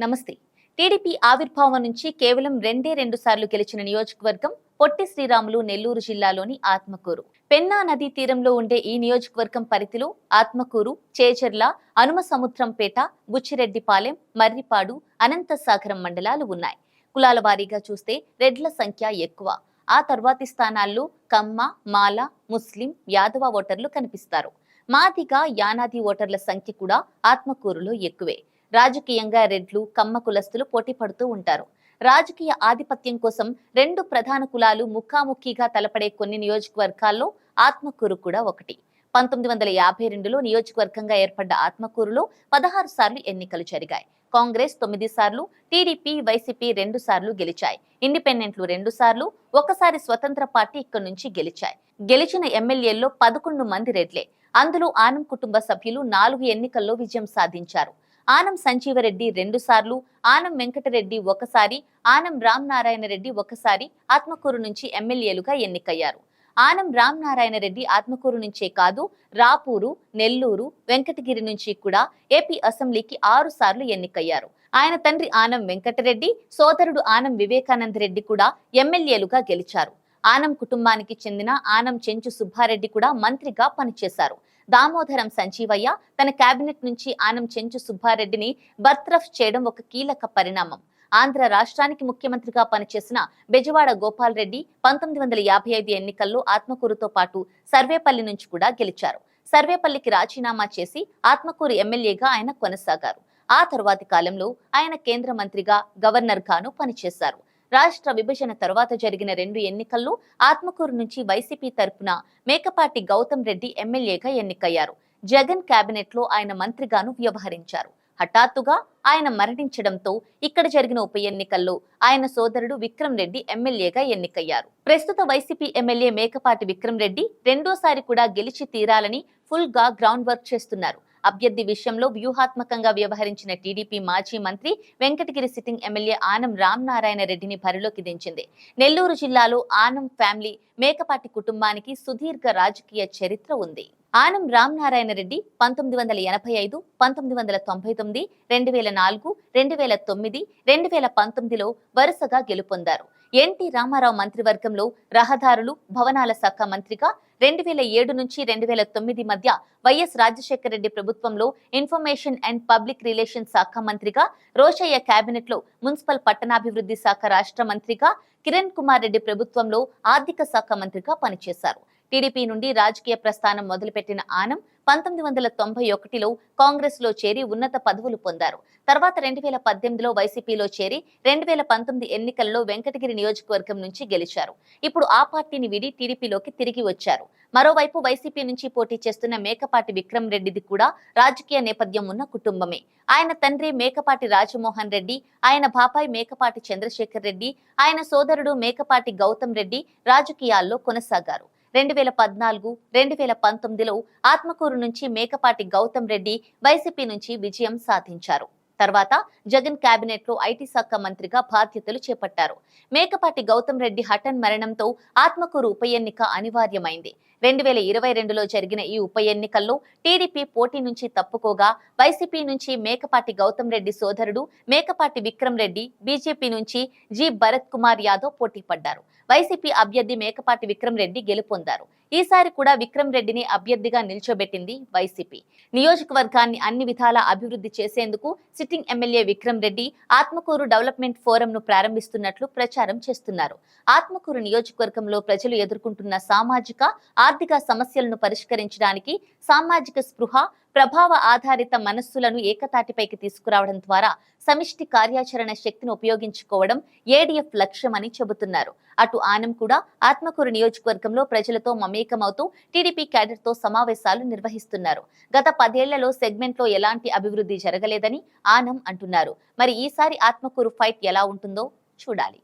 నమస్తే. టీడీపీ ఆవిర్భావం నుంచి కేవలం రెండు సార్లు గెలిచిన నియోజకవర్గం పొట్టి శ్రీరాములు నెల్లూరు జిల్లాలోని ఆత్మకూరు. పెన్నా నదీ తీరంలో ఉండే ఈ నియోజకవర్గం పరిధిలో ఆత్మకూరు, చేజర్ల, అనుమసముద్రంపేట, బుచ్చిరెడ్డిపాలెం, మర్రిపాడు, అనంతసాగరం మండలాలు ఉన్నాయి. కులాల వారీగా చూస్తే రెడ్ల సంఖ్య ఎక్కువ. ఆ తర్వాతి స్థానాల్లో కమ్మ, మాల, ముస్లిం, యాదవ ఓటర్లు కనిపిస్తారు. మాదిగ, యానాది ఓటర్ల సంఖ్య కూడా ఆత్మకూరులో ఎక్కువే. రాజకీయంగా రెడ్లు, కమ్మ కులస్తులు పోటీ పడుతూ ఉంటారు. రాజకీయ ఆధిపత్యం కోసం రెండు ప్రధాన కులాలు ముఖాముఖిగా తలపడే కొన్ని నియోజకవర్గాల్లో ఆత్మకూరు కూడా ఒకటి. 1952లో నియోజకవర్గంగా ఏర్పడ్డ ఆత్మకూరులో 16 సార్లు ఎన్నికలు జరిగాయి. కాంగ్రెస్ 9 సార్లు, టీడీపీ, వైసీపీ 2 సార్లు గెలిచాయి. ఇండిపెండెంట్లు 2 సార్లు, ఒకసారి స్వతంత్ర పార్టీ ఇక్కడి నుంచి గెలిచాయి. గెలిచిన ఎమ్మెల్యేల్లో 11 మంది రెడ్లే. అందులో ఆనం కుటుంబ సభ్యులు 4 ఎన్నికల్లో విజయం సాధించారు. ఆనం సంజీవరెడ్డి 2 సార్లు, ఆనం వెంకటరెడ్డి ఒకసారి, ఆనం రామనారాయణ రెడ్డి ఒకసారి ఆత్మకూరు నుంచి ఎమ్మెల్యేలుగా ఎన్నికయ్యారు. ఆనం రామనారాయణ రెడ్డి ఆత్మకూరు నుంచే కాదు, రాపూరు, నెల్లూరు, వెంకటగిరి నుంచి కూడా ఏపీ అసెంబ్లీకి 6 సార్లు ఎన్నికయ్యారు. ఆయన తండ్రి ఆనం వెంకటరెడ్డి, సోదరుడు ఆనం వివేకానంద రెడ్డి కూడా ఎమ్మెల్యేలుగా గెలిచారు. ఆనం కుటుంబానికి చెందిన ఆనం చెంచు సుబ్బారెడ్డి కూడా మంత్రిగా పనిచేశారు. దామోదరం సంజీవయ్య తన కేబినెట్ నుంచి ఆనం చెంచు సుబ్బారెడ్డిని బర్తరఫ్ చేయడం ఒక కీలక పరిణామం. ఆంధ్ర రాష్ట్రానికి ముఖ్యమంత్రిగా పనిచేసిన బెజవాడ గోపాల్ రెడ్డి 1955 ఎన్నికల్లో ఆత్మకూరుతో పాటు సర్వేపల్లి నుంచి కూడా గెలిచారు. సర్వేపల్లికి రాజీనామా చేసి ఆత్మకూరు ఎమ్మెల్యేగా ఆయన కొనసాగారు. ఆ తరువాతి కాలంలో ఆయన కేంద్ర మంత్రిగా, గవర్నర్ గాను పనిచేశారు. రాష్ట్ర విభజన తర్వాత జరిగిన 2 ఎన్నికల్లో ఆత్మకూరు నుంచి వైసీపీ తరపున మేకపాటి గౌతమ్ రెడ్డి ఎమ్మెల్యేగా ఎన్నికయ్యారు. జగన్ కేబినెట్ లో ఆయన మంత్రిగాను వ్యవహరించారు. హఠాత్తుగా ఆయన మరణించడంతో ఇక్కడ జరిగిన ఉప ఎన్నికల్లో ఆయన సోదరుడు విక్రమ్ రెడ్డి ఎమ్మెల్యేగా ఎన్నికయ్యారు. ప్రస్తుత వైసీపీ ఎమ్మెల్యే మేకపాటి విక్రమ్ రెడ్డి రెండోసారి కూడా గెలిచి తీరాలని ఫుల్ గా గ్రౌండ్ వర్క్ చేస్తున్నారు. అభ్యర్థి విషయంలో వ్యూహాత్మకంగా వ్యవహరించిన టీడీపీ మాజీ మంత్రి వెంకటగిరి సిట్టింగ్ ఎమ్మెల్యే ఆనం రామనారాయణ రెడ్డిని బరిలోకి దించింది. నెల్లూరు జిల్లాలో ఆనం ఫ్యామిలీ, మేకపాటి కుటుంబానికి సుదీర్ఘ రాజకీయ చరిత్ర ఉంది. ఆనం రామనారాయణ రెడ్డి 1985, 1999, 2004, 2009, 2019లో వరుసగా గెలుపొందారు. ఎన్టీ రామారావు మంత్రివర్గంలో రహదారులు, భవనాల శాఖ మంత్రిగా, 2007 నుంచి 2009 మధ్య వైఎస్ రాజశేఖర రెడ్డి ప్రభుత్వంలో ఇన్ఫర్మేషన్ అండ్ పబ్లిక్ రిలేషన్ శాఖ మంత్రిగా, రోషయ్య కేబినెట్ లో మున్సిపల్ పట్టణాభివృద్ధి శాఖ రాష్ట్ర మంత్రిగా, కిరణ్ కుమార్ రెడ్డి ప్రభుత్వంలో ఆర్థిక శాఖ మంత్రిగా పనిచేశారు. టీడీపీ నుండి రాజకీయ ప్రస్థానం మొదలుపెట్టిన ఆనం 1991లో కాంగ్రెస్ లో చేరి ఉన్నత పదవులు పొందారు. తర్వాత 2018లో వైసీపీలో చేరి 2019 ఎన్నికల్లో వెంకటగిరి నియోజకవర్గం నుంచి గెలిచారు. ఇప్పుడు ఆ పార్టీని వీడి టీడీపీలోకి తిరిగి వచ్చారు. మరోవైపు వైసీపీ నుంచి పోటీ చేస్తున్న మేకపాటి విక్రమ్ రెడ్డిది కూడా రాజకీయ నేపథ్యం ఉన్న కుటుంబమే. ఆయన తండ్రి మేకపాటి రాజమోహన్ రెడ్డి, ఆయన బాబాయ్ మేకపాటి చంద్రశేఖర్ రెడ్డి, ఆయన సోదరుడు మేకపాటి గౌతమ్ రెడ్డి రాజకీయాల్లో కొనసాగారు. 2014, 2019లో ఆత్మకూరు నుంచి మేకపాటి గౌతమ్ రెడ్డి వైసీపీ నుంచి విజయం సాధించారు. తర్వాత జగన్ కేబినెట్ లో ఐటీ శాఖ మంత్రిగా బాధ్యతలు చేపట్టారు. మేకపాటి గౌతమ్ రెడ్డి హఠాన్ మరణంతో ఆత్మకూరు ఉప ఎన్నిక అనివార్యమైంది. 2022లో జరిగిన ఈ ఉప ఎన్నికల్లో టీడీపీ పోటీ నుంచి తప్పుకోగా, వైసీపీ నుంచి మేకపాటి గౌతమ్ రెడ్డి సోదరుడు మేకపాటి విక్రమ్ రెడ్డి, బీజేపీ నుంచి జి భరత్ కుమార్ యాదవ్ పోటీ పడ్డారు. వైసీపీ అభ్యర్థి మేకపాటి విక్రమ్ రెడ్డి గెలుపొందారు. ఈసారి కూడా విక్రమ్ రెడ్డిని అభ్యర్థిగా నిల్చోబెట్టింది వైసీపీ. నియోజకవర్గాన్ని అన్ని విధాలా అభివృద్ధి చేసేందుకు sitting MLA Vikram Reddy Atmakur development forum ను ప్రారంభిస్తున్నట్లు ప్రచారం చేస్తున్నారు. ఆత్మకూరు నియోజకవర్గంలో ప్రజలు ఎదుర్కొంటున్న సామాజిక, ఆర్థిక సమస్యలను పరిష్కరించడానికి సామాజిక స్పృహ, ప్రభావ ఆధారిత మనస్సులను ఏకతాటిపైకి తీసుకురావడం ద్వారా సమిష్టి కార్యాచరణ శక్తిని ఉపయోగించుకోవడం ఏడీఎఫ్ లక్ష్యమని చెబుతున్నారు. అటు ఆనం కూడా ఆత్మకూరు నియోజకవర్గంలో ప్రజలతో మమేకమవుతూ టీడీపీ క్యాడర్ తో సమావేశాలు నిర్వహిస్తున్నారు. గత 10 ఏళ్లలో సెగ్మెంట్ లో ఎలాంటి అభివృద్ధి జరగలేదని ఆనం అంటున్నారు. మరి ఈసారి ఆత్మకూరు ఫైట్ ఎలా ఉంటుందో చూడాలి.